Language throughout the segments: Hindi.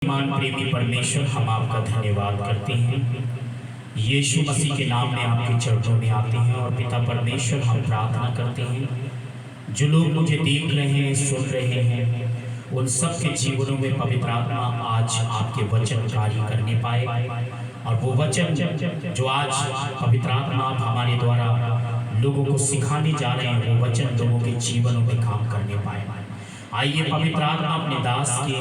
मान प्रेमी परमेश्वर, हम आपका धन्यवाद करते हैं। यीशु मसीह के नाम में आपके चरणों में आते हैं और पिता परमेश्वर हम प्रार्थना करते हैं, जो लोग मुझे देख रहे हैं, सुन रहे हैं, उन सब के जीवनों में पवित्र आत्मा आज आपके वचन कार्य करने पाए और वो वचन जो आज पवित्र आत्मा आप हमारे द्वारा लोगों को सिखाने जा रहे हैं, वो वचन लोगों के जीवनों में काम करने पाए। आइए पवित्र आत्मा अपने दास के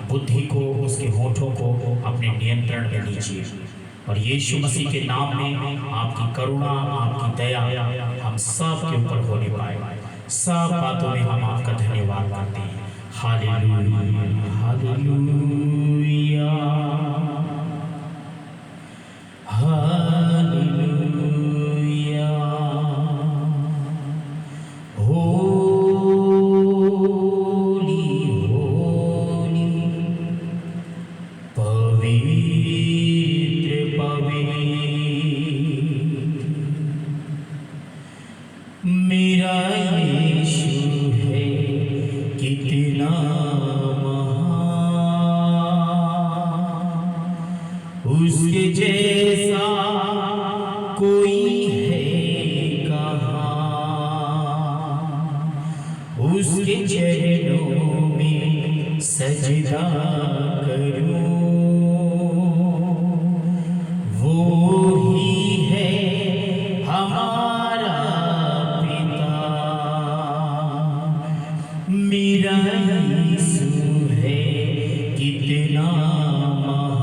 बुद्धि को, उसके होठों को अपने नियंत्रण में लीजिए और यीशु मसीह के नाम में आपकी करुणा, आपकी दया हम सब के ऊपर होने पाए। सब बातों में हम आपका धन्यवाद करते हैं। Hallelujah, hallelujah, hallelujah. मेरा यीशु है कितना महान, उसके जैसा कोई है कहाँ। उसके चरणों में सजदा करूं, वो ही है हमारा मेरा यीशु है कितना महान,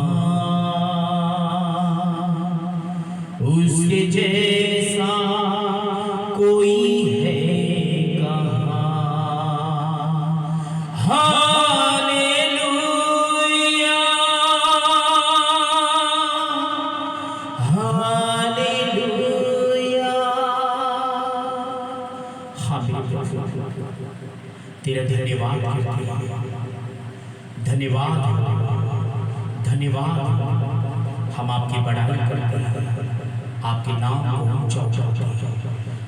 उसके जैसा कोई है कहाँ। Hallelujah, hallelujah. तेरा धन्यवाद करते हैं, धन्यवाद, धन्यवाद। हम आपकी बड़ाई करते हैं, आपके नाम को ऊंचा उठाते हैं।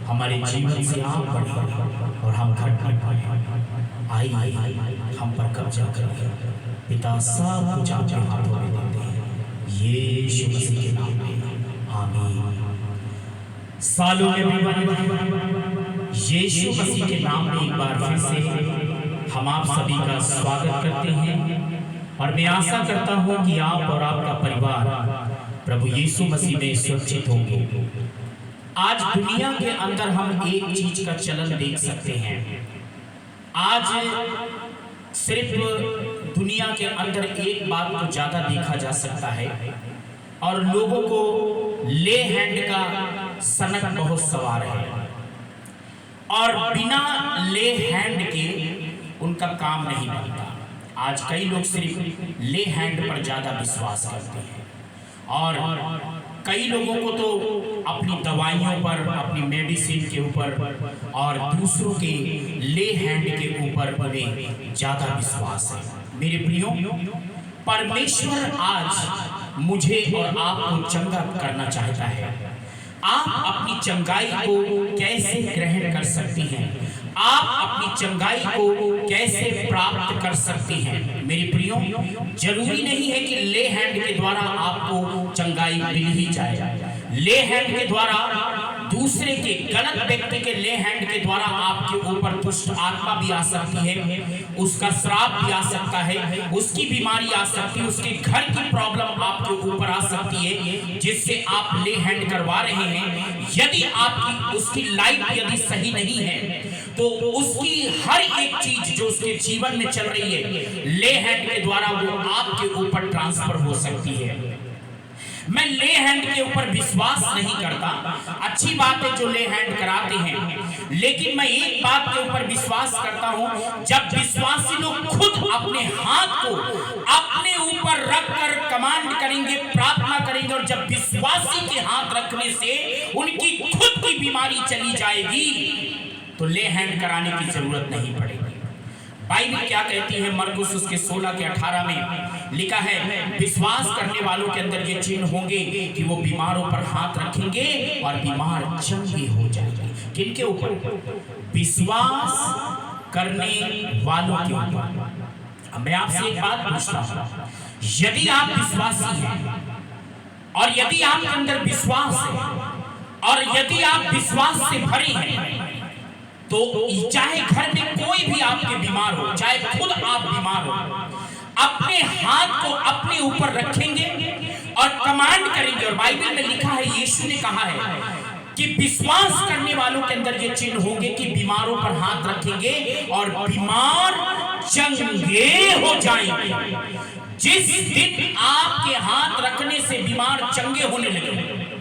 हमारे जीवन से आप बढ़े और हम घट नहीं पाए। आइए हम पर कब्जा करें। पिता सब कुछ आपके हाथों में देते हैं, यीशु मसीह के नाम में आमीन। सालों में यीशु मसीह के नाम में एक बार फिर से हम आप सभी का स्वागत करते हैं और मैं आशा करता हूं कि आप और आपका परिवार प्रभु यीशु मसीह में सुरक्षित होंगे। आज दुनिया के अंदर हम एक चीज का चलन देख सकते हैं। आज सिर्फ दुनिया के अंदर एक बात को ज्यादा देखा जा सकता है और लोगों को ले हैंड का सनक बहुत सवार है और बिना ले हैंड के उनका काम नहीं बनता। आज कई लोग सिर्फ ले हैंड पर ज्यादा विश्वास करते हैं और कई लोगों को तो अपनी दवाइयों पर, अपनी मेडिसिन के ऊपर और दूसरों के ले हैंड के ऊपर उन्हें ज्यादा विश्वास है। मेरे प्रियो, परमेश्वर आज मुझे और आपको चंगा करना चाहता है। आप अपनी चंगाई को कैसे ग्रहण कर सकती हैं? आप अपनी चंगाई को कैसे प्राप्त कर सकती हैं? मेरे प्रियो, जरूरी नहीं है कि ले हैंड के द्वारा आपको चंगाई मिल ही जाए। ले हैंड के द्वारा, दूसरे के, गलत व्यक्ति के ले हैंड के द्वारा आपके ऊपर दुष्ट आत्मा भी आ सकती है, उसका श्राप भी आ सकता है, उसकी बीमारी आ सकती है, उसके घर की प्रॉब्लम आपके ऊपर आ सकती है जिससे आप ले हैंड करवा रहे हैं। यदि आपकी उसकी लाइफ यदि सही नहीं है तो उसकी हर एक चीज जो उसके जीवन में चल रही है ले हैंड के द्वारा वो आपके ऊपर ट्रांसफर हो सकती है। मैं ले हैंड के ऊपर विश्वास नहीं करता। अच्छी बात है जो ले हैंड कराते हैं, लेकिन मैं एक बात के ऊपर विश्वास करता हूं, जब विश्वासी लोग खुद अपने हाथ को अपने ऊपर रखकर कमांड करेंगे, प्रार्थना करेंगे और जब विश्वासी के हाथ रखने से उनकी खुद की बीमारी चली जाएगी तो ले हैंड कराने की जरूरत नहीं पड़ेगी। बाइबल क्या कहती है? मरकुस उसके 16 के 18 में लिखा है, विश्वास करने वालों के अंदर ये चिन्ह होंगे कि वो बीमारों पर हाथ रखेंगे और बीमार चंगे हो जाएंगे। किनके ऊपर? विश्वास करने वालों के ऊपर। मैं आपसे एक बात पूछता हूं, यदि आप विश्वासी हैं और यदि आपके अंदर विश्वास है और यदि आप विश्वास से भरे हैं, तो चाहे घर में कोई भी आपके बीमार हो, चाहे खुद आप बीमार हो, अपने हाथ को अपने ऊपर रखेंगे और कमांड करेंगे। और बाइबल में लिखा है, यीशु ने कहा है कि विश्वास करने वालों के अंदर ये चिन्ह होंगे कि बीमारों पर हाथ रखेंगे और बीमार चंगे हो जाएंगे। जिस दिन आपके हाथ रखने से बीमार चंगे होने लगे,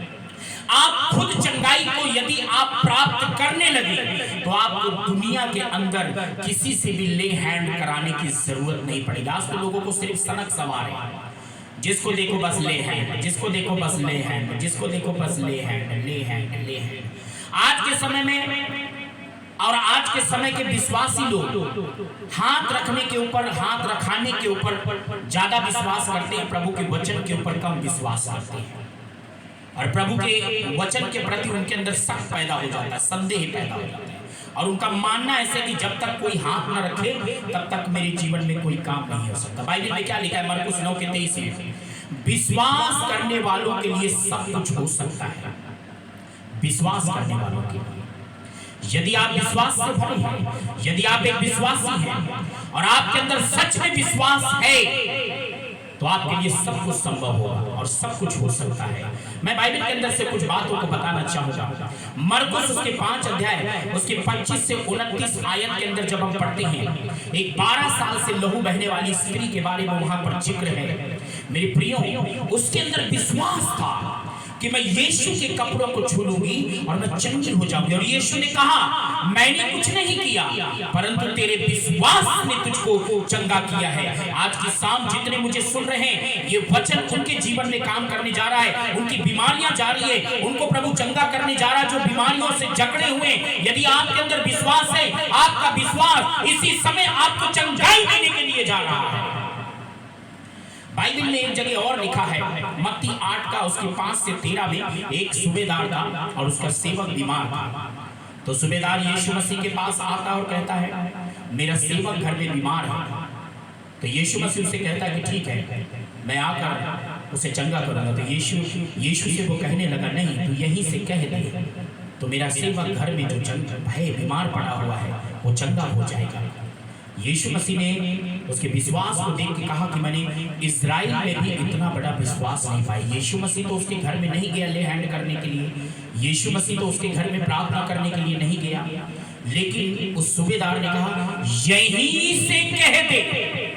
आप खुद चंगाई को यदि आप प्राप्त करने लगे, तो आपको दुनिया के अंदर किसी से भी ले हैंड कराने की जरूरत नहीं पड़ेगी। आज तो लोगों को सिर्फ सनक सवार है, जिसको देखो बस ले हैंड, जिसको देखो बस ले हैंड, जिसको देखो बस ले हैंड, ले हैंड, ले हैंड। आज के समय में और आज के समय के विश्वासी लोग हाथ रखने के ऊपर, हाथ रखाने के ऊपर ज्यादा विश्वास करते हैं, प्रभु के वचन के ऊपर कम विश्वास करते हैं। और प्रभु के वचन के प्रति उनके अंदर शक पैदा हो जाता है, संदेह पैदा हो जाता है, और उनका मानना ऐसे कि जब तक कोई हाथ न रखे तब तक मेरे जीवन में कोई काम नहीं हो सकता। बाइबल में क्या लिखा है? मरकुस 9:23 में, विश्वास करने वालों के लिए सब कुछ हो सकता है। विश्वास करने वालों के लिए, यदि आप विश्वास से भरे हैं, यदि आप एक विश्वासी हैं और आपके अंदर सच में विश्वास है, तो आपके लिए सब कुछ संभव होगा और सब कुछ हो सकता है। मैं बाइबल के अंदर से कुछ बातों को बताना चाहूंगा। मरकुस उसके 5 अध्याय उसके 25 से 29 आयत के अंदर जब हम पढ़ते हैं, एक 12 साल से लहू बहने वाली स्त्री के बारे में वहां पर जिक्र है। मेरे प्रियो, उसके अंदर विश्वास था कि मैं यीशु के कपड़ों को छू लूंगी और मैं चंगी हो जाऊंगी। और यीशु ने कहा, मैंने कुछ नहीं किया, परंतु तेरे विश्वास ने तुझको चंगा किया है। आज की शाम जितने मुझे सुन रहे हैं, ये वचन उनके जीवन में काम करने जा रहा है। उनकी बीमारियां जा रही है, उनको प्रभु चंगा करने जा रहा है, जो बीमारियों से जकड़े हुए। यदि आपके अंदर विश्वास है, आपका विश्वास इसी समय आपको चंगाई देने के लिए जा रहा है। बाइबल में एक जगह और लिखा है, मत्ती 8 का उसके 5 से 13 में, एक सूबेदार था और उसका सेवक बीमार था। तो सूबेदार यीशु मसीह के पास आता और कहता है, मेरा सेवक घर में बीमार है। तो यीशु मसीह उसे कहता है कि ठीक है, मैं आकर उसे चंगा करूंगा। तो यीशु से वो कहने लगा, नहीं, तू यहीं से कह दे, तो मेरा सेवक घर में जो भय बीमार पड़ा हुआ है वो चंगा हो जाएगा। यीशु मसीह ने उसके विश्वास को देख के कहा कि मैंने इज़राइल में भी इतना बड़ा विश्वास नहीं पाया। यीशु मसीह तो उसके घर में नहीं गया ले हैंड करने के लिए, यीशु मसीह तो उसके घर में प्रार्थना करने के लिए नहीं गया, लेकिन उस सूबेदार ने कहा, यहीं से कह दे।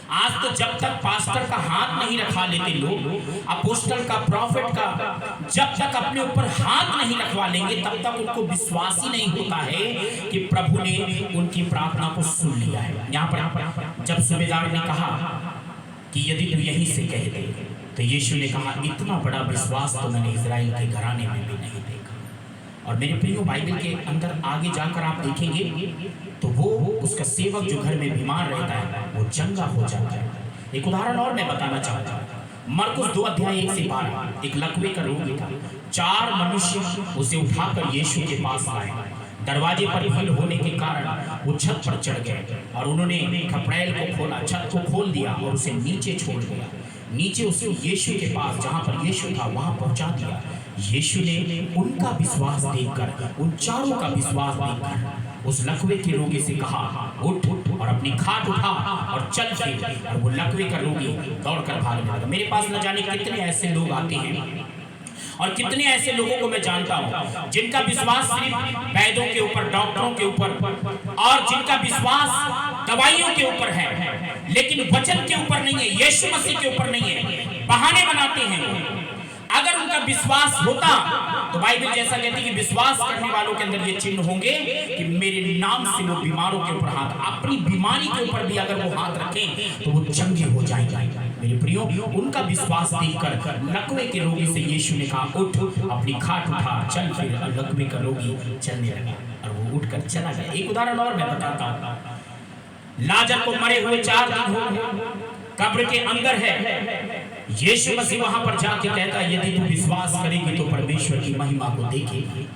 आज तो जब तक पास्टर का हाथ नहीं रखा लेते लोग, अपोस्टल का, प्रॉफिट का, जब तक अपने ऊपर हाथ नहीं रखवा लेंगे, तब तक उनको विश्वास ही नहीं होता है कि प्रभु ने उनकी प्रार्थना को सुन लिया है। यहाँ पर जब सूबेदार ने कहा कि यदि तू यहीं से कह दे, तो यीशु ने कहा, इतना बड़ा विश्वास तो मैंने इज़राइल के घराने में भी नहीं देखा। और मेरे प्रियो, बाइबल के अंदर आगे जाकर आप देखेंगे तो वो उसका सेवक जो घर में बीमार रहता है वो चंगा हो जाता है। एक उदाहरण और मैं बताना चाहता हूँ। मरकुस 2 अध्याय 1 से 12, एक लकवे का रोगी था। 4 मनुष्य उसे उठाकर यीशु के पास आए। दरवाजे पर भीड़ होने के कारण वो छत पर चढ़ गए और उन्होंने खपड़ैल को खोला, छत को खोल दिया और उसे नीचे छोड़ दिया। नीचे उसे यीशु के पास, जहाँ पर यीशु था, वहाँ पहुँचा दिया। यीशु ने उनका विश्वास देखकर, उन चारों का विश्वास देखकर उस लकवे के रोगी से कहा, उठ और अपनी खाट उठा और चल फिर। और वो लकवे का रोगी दौड़कर भागने लगा। मेरे पास न जाने कितने ऐसे लोग आते हैं और कितने ऐसे लोगों को मैं जानता हूँ जिनका विश्वास सिर्फ वैद्यों के ऊपर, डॉक्टरों के ऊपर, और जिनका विश्वास दवाइयों के ऊपर है, लेकिन वचन के ऊपर नहीं है, यीशु मसीह के ऊपर नहीं है। बहाने बनाते हैं। अगर उनका विश्वास होता तो बाइबल जैसा कहती है कि विश्वास करने वालों के अंदर ये चिन्ह होंगे कि मेरे नाम से वो बीमारों के ऊपर हाथ, अपनी बीमारी के ऊपर भी अगर वो हाथ रखें तो वो चंगे हो जाएंगे। मेरे प्रियो, उनका विश्वास देखकर लकवे के रोगी से यीशु ने कहा, उठ, अपनी खाट उठा, चल फिर। और लकवे का रोगी चलने लगा और वो उठकर चला गया। एक उदाहरण और मैं बताता हूँ। लाजर को मरे हुए 4 दिन हो गए, कब्र के अंदर है। यीशु मसीह वहां पर जाके कहता है, यदि तू विश्वास करेगी तो परमेश्वर की महिमा को देखेगी।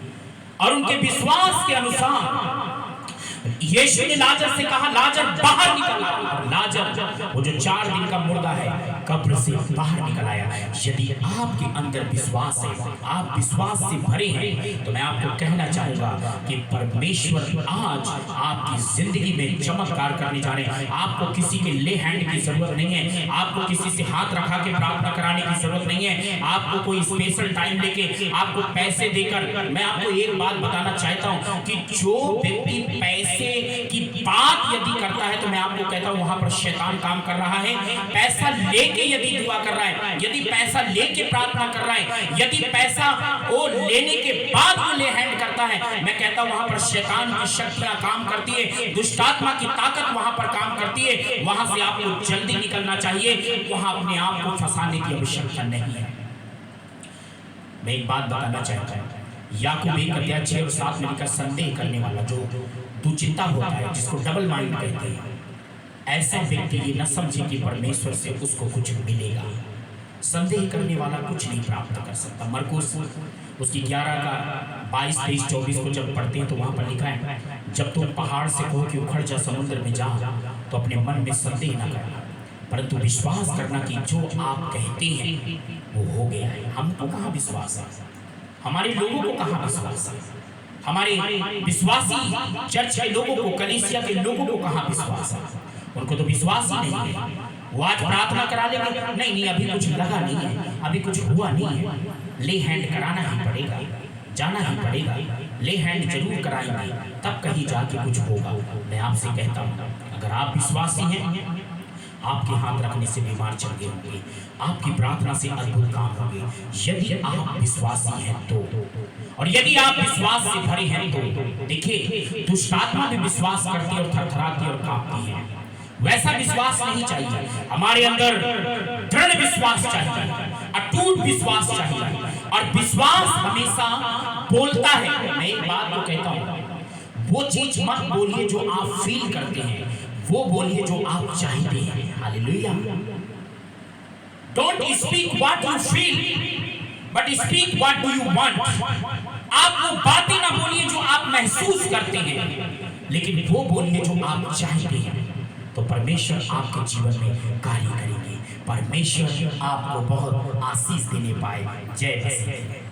और उनके विश्वास के अनुसार यीशु ने लाजर से कहा, लाजर बाहर निकल। और लाजर वो जो 4 दिन का मुर्दा है कब्र से बाहर निकल आया। यदि आपके अंदर विश्वास है, आप विश्वास से भरे हैं, तो मैं आपको कहना चाहूंगा कि परमेश्वर आज आपकी जिंदगी में चमत्कार करने जा रहे हैं। आपको किसी के ले हैंड की जरूरत नहीं है, आपको किसी से हाथ रखा के प्रार्थना कराने की जरूरत नहीं है, आपको कोई स्पेशल टाइम लेके, आपको पैसे देकर। मैं आपको एक बात बताना चाहता हूं कि जो व्यक्ति पैसे की बात यदि करता है, तो मैं आपको कहता हूं वहां पर शैतान काम कर रहा है। पैसा लेके यदि दुआ कर रहा है, यदि पैसा लेके प्रार्थना कर रहा है, यदि पैसा वो लेने के बाद वो ले हैंड करता है, मैं कहता हूं वहां पर शैतान की शक्तियां काम करती है, दुष्टात्मा की ताकत वहां पर काम करती है। वहां से आपको जल्दी निकलना चाहिए, वहां अपने आप को फंसाने की आवश्यकता नहीं है। मैं एक बात बताना चाहता हूं, याकूब 1 और 7 में लिखा, संदेह करने वाला, जो दुचिंता होता है, जिसको डबल माइंड कहते हैं, ऐसा व्यक्ति ये न समझे कि परमेश्वर से उसको कुछ मिलेगा। संदेह करने वाला कुछ नहीं प्राप्त कर सकता। मरकुस उसकी 11 का 22, 23, 24 को जब पढ़ते हैं तो वहां पर लिखा है, जब तुम पहाड़ से कहो कि उखड़ जा, समुद्र में जा, तो अपने मन में संदेह न करना, परंतु विश्वास करना कि जो आप कहते हैं वो हो गया है। हमको कहाँ विश्वास है? हमारे लोगों को कहाँ विश्वास है? हमारे विश्वासी चर्च के लोगों को, कलीसिया के लोगों को कहाँ विश्वास है? उनको तो विश्वास ही नहीं है। वो आज प्रार्थना करा लेंगे, नहीं अभी कुछ लगा नहीं है, अभी कुछ हुआ नहीं है, ले हैंड कराना ही पड़ेगा, जाना ही पड़ेगा, ले हैंड जरूर कराएंगे, तब कहीं जाके कुछ होगा। मैं आपसे कहता हूँ, अगर आप विश्वासी हैं, आपके हाथ रखने से बीमार चल गए होंगे, आपकी प्रार्थना से अद्भुत काम होंगे। यदि आप विश्वासी हैं तो, और यदि आप विश्वास से भरे हैं तो, देखिए दुष्टात्मा भी विश्वास करती है और थरथराती और कांपती है। वैसा विश्वास नहीं चाहिए, हमारे अंदर दृढ़ विश्वास चाहिए, अटूट विश्वास चाहिए, और विश्वास हमेशा बोलता है। मैं एक बात को कहता हूँ, वो चीज मत बोलिए जो आप फील करते हैं, वो बोलिए जो आप चाहते हैं। Hallelujah. Don't speak what you feel, but speak what do you want. आप वो बातें ना बोलिए जो आप महसूस करते हैं, लेकिन वो बोलिए जो आप चाहते हैं, तो परमेश्वर आपके जीवन में कार्य करेंगे। परमेश्वर आपको बहुत आशीष देने पाए। जय मसीह।